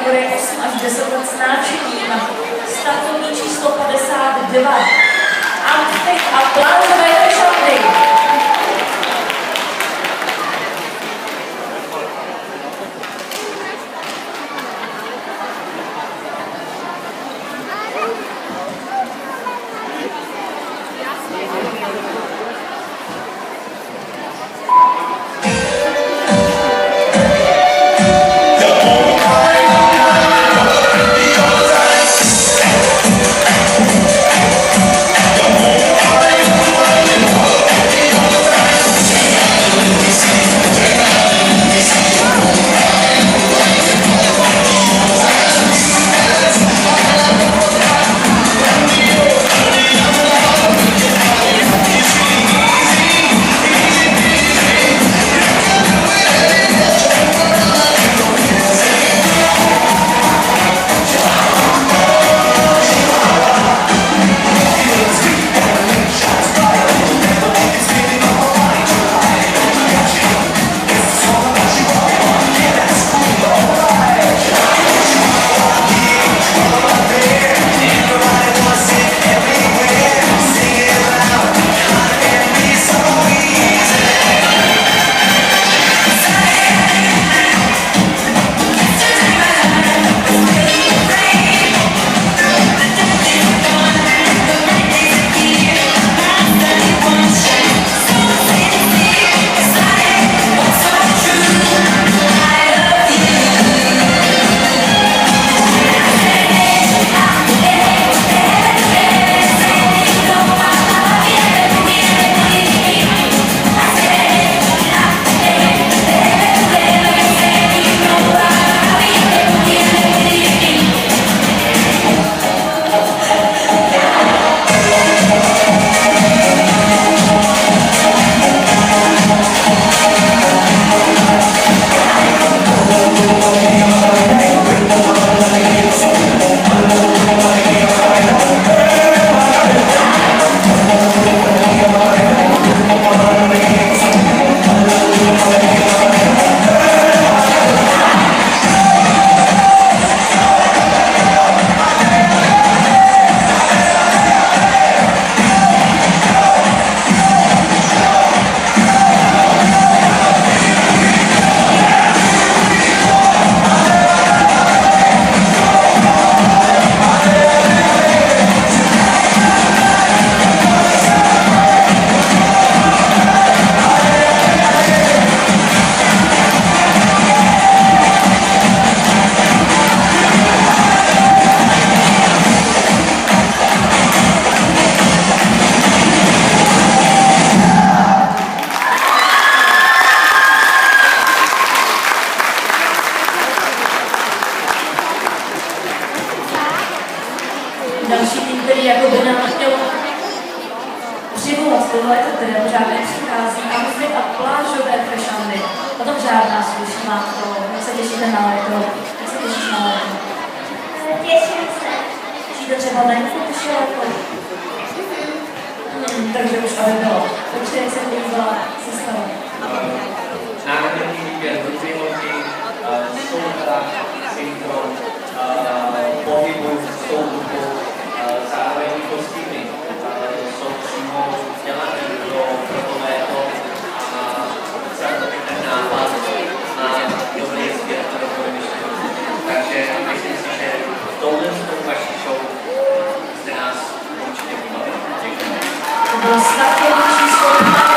kategorie 8 až 10 let s náčiním. Startovní číslo 52. Outfit a plánové šaty. Další tým, který jako by nám chtěl přivolat tohle, které pořádně přichází, outfit a plážové fešandy. Potom žádná sluší má to. Jak se těšíte na léto? Jak se těšíš na léto? Těším se. Těšíte třeba venku těší léto? Takže už ale bylo. Takže jak se líbila sestava? Národní výběr, různý holky, souhra, synchron, pohybu, souhudbu, zároveň kostýmy jsou přímo dělané pro to léto a celkově ten nápad má dobrý svět a dobrý myšlení. Takže myslím si, že touhle vaší show jste nás určitě pobavili. Děkujeme. To byl startovní číslo